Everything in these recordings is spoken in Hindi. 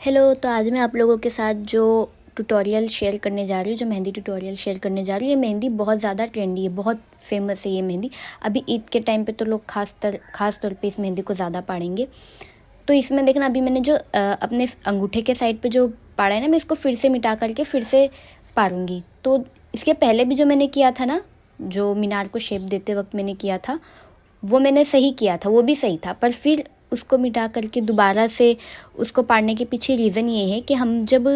हेलो। तो आज मैं आप लोगों के साथ जो ट्यूटोरियल शेयर करने जा रही हूँ, जो मेहंदी ट्यूटोरियल शेयर करने जा रही हूँ, ये मेहंदी बहुत ज़्यादा ट्रेंडी है, बहुत फेमस है ये मेहंदी। अभी ईद के टाइम पे तो लोग खास तौर पे इस मेहंदी को ज़्यादा पाड़ेंगे। तो इसमें देखना, अभी मैंने जो अपने अंगूठे के साइड पे जो पाड़ा है ना, मैं इसको फिर से मिटा करके फिर से पारूँगी। तो इसके पहले भी जो मैंने किया था ना, जो मीनार को शेप देते वक्त मैंने किया था, वो मैंने सही किया था, वो भी सही था। पर फिर उसको मिटा करके दोबारा से उसको पाड़ने के पीछे रीज़न ये है कि हम जब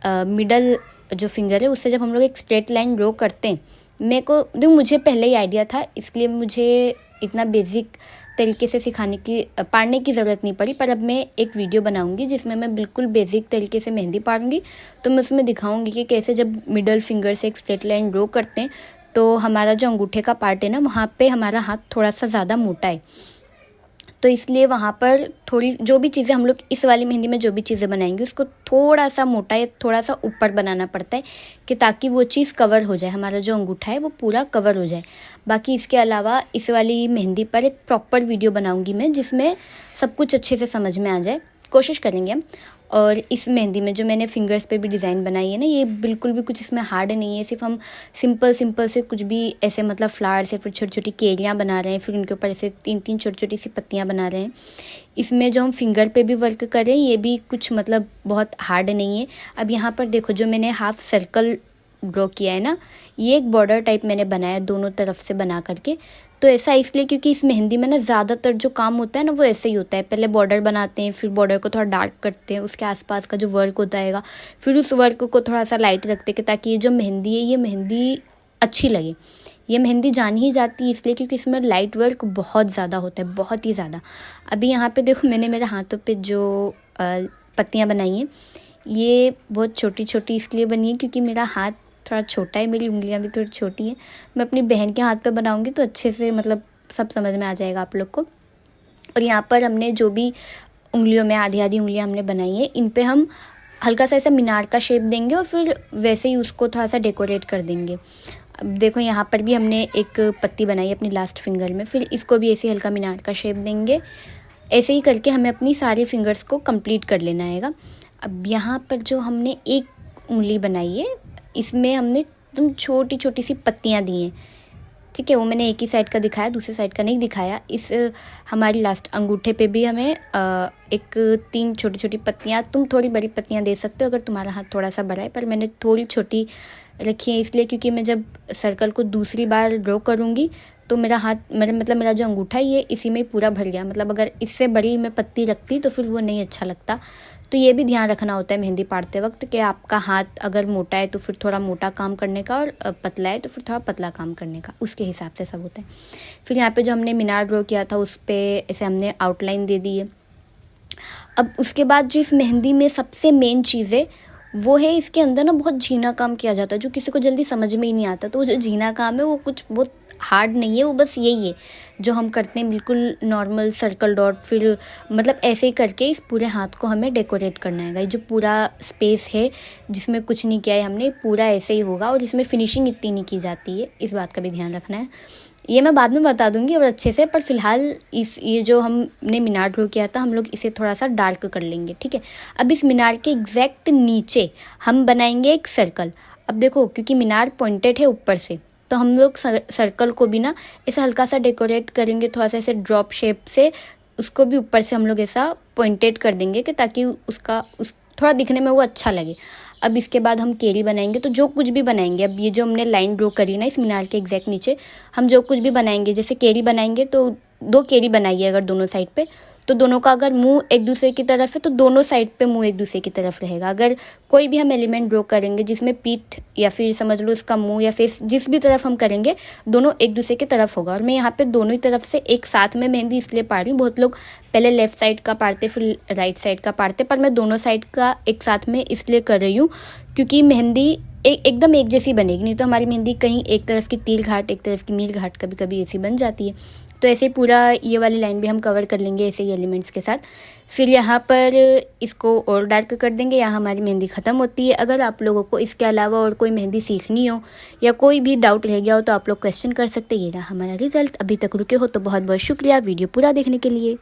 मिडल जो फिंगर है उससे जब हम लोग एक स्ट्रेट लाइन ड्रॉ करते हैं, मेरे को देखो मुझे पहले ही आइडिया था, इसलिए मुझे इतना बेसिक तरीके से सिखाने की पाड़ने की ज़रूरत नहीं पड़ी। पर अब मैं एक वीडियो बनाऊंगी जिसमें मैं बिल्कुल बेसिक तरीके से मेहंदी पाड़ूंगी। तो मैं उसमें दिखाऊंगी कि कैसे जब मिडल फिंगर से एक स्ट्रेट लाइन ड्रॉ करते हैं तो हमारा जो अंगूठे का पार्ट है ना, वहाँ पे हमारा हाथ थोड़ा सा ज़्यादा मोटा है। तो इसलिए वहाँ पर थोड़ी जो भी चीज़ें हम लोग इस वाली मेहंदी में जो भी चीज़ें बनाएंगे उसको थोड़ा सा मोटा या थोड़ा सा ऊपर बनाना पड़ता है कि ताकि वो चीज़ कवर हो जाए, हमारा जो अंगूठा है वो पूरा कवर हो जाए। बाकी इसके अलावा इस वाली मेहंदी पर एक प्रॉपर वीडियो बनाऊंगी मैं, जिसमें सब कुछ अच्छे से समझ में आ जाए, कोशिश करेंगे हम। और इस मेहंदी में जो मैंने फिंगर्स पे भी डिज़ाइन बनाई है ना, ये बिल्कुल भी कुछ इसमें हार्ड नहीं है। सिर्फ हम सिंपल से कुछ भी ऐसे मतलब फ्लावर से फिर छोटी छोटी केलियाँ बना रहे हैं, फिर उनके ऊपर ऐसे 3 छोटी छोटी सी पत्तियाँ बना रहे हैं। इसमें जो हम फिंगर पे भी वर्क कर रहे हैं ये भी कुछ मतलब बहुत हार्ड नहीं है। अब यहाँ पर देखो, जो मैंने हाफ सर्कल ड्रॉ किया है ना, ये एक बॉर्डर टाइप मैंने बनाया दोनों तरफ से बना करके। तो ऐसा इसलिए क्योंकि इस मेहंदी में ना ज़्यादातर जो काम होता है ना वो ऐसे ही होता है, पहले बॉर्डर बनाते हैं, फिर बॉर्डर को थोड़ा डार्क करते हैं, उसके आसपास का जो वर्क होता है फिर उस वर्क को थोड़ा सा लाइट रखते हैं ताकि ये जो मेहंदी है ये मेहंदी अच्छी लगे। ये मेहंदी जान ही जाती है इसलिए क्योंकि इसमें लाइट वर्क बहुत ज़्यादा होता है, बहुत ही ज़्यादा। अभी यहाँ पे देखो, मैंने मेरे हाथों पे जो पत्तियाँ बनाई हैं ये बहुत छोटी छोटी इसलिए बनी है क्योंकि मेरा हाथ थोड़ा छोटा है, मेरी उंगलियां भी थोड़ी छोटी हैं। मैं अपनी बहन के हाथ पे बनाऊंगी तो अच्छे से मतलब सब समझ में आ जाएगा आप लोग को। और यहाँ पर हमने जो भी उंगलियों में आधी आधी उंगलियां हमने बनाई हैं, इन पे हम हल्का सा ऐसा मीनार का शेप देंगे और फिर वैसे ही उसको थोड़ा सा डेकोरेट कर देंगे। अब देखो, यहाँ पर भी हमने एक पत्ती बनाई अपनी लास्ट फिंगर में, फिर इसको भी ऐसे हल्का मीनार का शेप देंगे। ऐसे ही करके हमें अपनी सारी फिंगर्स को कंप्लीट कर लेना है। अब यहाँ पर जो हमने एक उंगली बनाई है इसमें हमने एकदम छोटी छोटी सी पत्तियाँ दी हैं, ठीक है। वो मैंने एक ही साइड का दिखाया, दूसरे साइड का नहीं दिखाया। इस हमारी लास्ट अंगूठे पे भी हमें एक 3 छोटी छोटी पत्तियाँ, तुम थोड़ी बड़ी पत्तियाँ दे सकते हो अगर तुम्हारा हाथ थोड़ा सा बड़ा है, पर मैंने थोड़ी छोटी रखी है इसलिए क्योंकि मैं जब सर्कल को दूसरी बार ड्रॉ करूँगी तो मेरा हाथ मेरा जो अंगूठा है ये इसी में ही पूरा भर गया। मतलब अगर इससे बड़ी मैं पत्ती रखती तो फिर वो नहीं अच्छा लगता। तो ये भी ध्यान रखना होता है मेहंदी पाड़ते वक्त कि आपका हाथ अगर मोटा है तो फिर थोड़ा मोटा काम करने का, और पतला है तो फिर थोड़ा पतला काम करने का, उसके हिसाब से सब होता है। फिर यहाँ पे जो हमने मीनार ड्रॉ किया था उस पर ऐसे हमने आउटलाइन दे दी है। अब उसके बाद जो इस मेहंदी में सबसे मेन चीज़ है वो है, इसके अंदर ना बहुत झीना काम किया जाता है जो किसी को जल्दी समझ में ही नहीं आता। तो वो जो झीना काम है वो कुछ बहुत हार्ड नहीं है, वो बस यही है जो हम करते हैं बिल्कुल नॉर्मल सर्कल डॉट, फिर मतलब ऐसे ही करके इस पूरे हाथ को हमें डेकोरेट करना है। ये जो पूरा स्पेस है जिसमें कुछ नहीं किया है हमने, पूरा ऐसे ही होगा और इसमें फिनिशिंग इतनी नहीं की जाती है, इस बात का भी ध्यान रखना है। ये मैं बाद में बता दूंगी और अच्छे से, पर फिलहाल ये जो हमने मीनार ड्रॉ किया था हम लोग इसे थोड़ा सा डार्क कर लेंगे, ठीक है। अब इस मीनार के एग्जैक्ट नीचे हम बनाएंगे एक सर्कल। अब देखो, क्योंकि मीनार पॉइंटेड है ऊपर से, तो हम लोग सर्कल को भी ना ऐसा हल्का सा डेकोरेट करेंगे, थोड़ा सा ऐसे ड्रॉप शेप से उसको भी ऊपर से हम लोग ऐसा पॉइंटेड कर देंगे कि ताकि उस थोड़ा दिखने में वो अच्छा लगे। अब इसके बाद हम केरी बनाएंगे, तो जो कुछ भी बनाएंगे, अब ये जो हमने लाइन ड्रॉ करी ना इस मीनार के एग्जैक्ट नीचे, हम जो कुछ भी बनाएंगे, जैसे केरी बनाएंगे तो 2 केरी बनाइए अगर दोनों साइड पे, तो दोनों का अगर मुंह एक दूसरे की तरफ है तो दोनों साइड पे मुंह एक दूसरे की तरफ रहेगा। अगर कोई भी हम एलिमेंट ड्रॉ करेंगे जिसमें पीठ या फिर समझ लो उसका मुंह या फेस, जिस भी तरफ हम करेंगे दोनों एक दूसरे की तरफ होगा। और मैं यहाँ पे दोनों ही तरफ से एक साथ में मेहंदी इसलिए पाड़ रही हूँ, बहुत लोग पहले लेफ्ट साइड का पाड़ते फिर राइट साइड का पाड़ते, पर मैं दोनों साइड का एक साथ में इसलिए कर रही हूँ क्योंकि मेहंदी एकदम एक जैसी बनेगी, नहीं तो हमारी मेहंदी कहीं एक तरफ की तिल घाट एक तरफ की मील घाट कभी कभी ऐसी बन जाती है। तो ऐसे ही पूरा ये वाली लाइन भी हम कवर कर लेंगे ऐसे ही एलिमेंट्स के साथ। फिर यहाँ पर इसको और डार्क कर देंगे, यहाँ हमारी मेहंदी ख़त्म होती है। अगर आप लोगों को इसके अलावा और कोई मेहंदी सीखनी हो या कोई भी डाउट रह गया हो तो आप लोग क्वेश्चन कर सकते हैं। ये रहा हमारा रिजल्ट। अभी तक रुके हो तो बहुत बहुत शुक्रिया वीडियो पूरा देखने के लिए।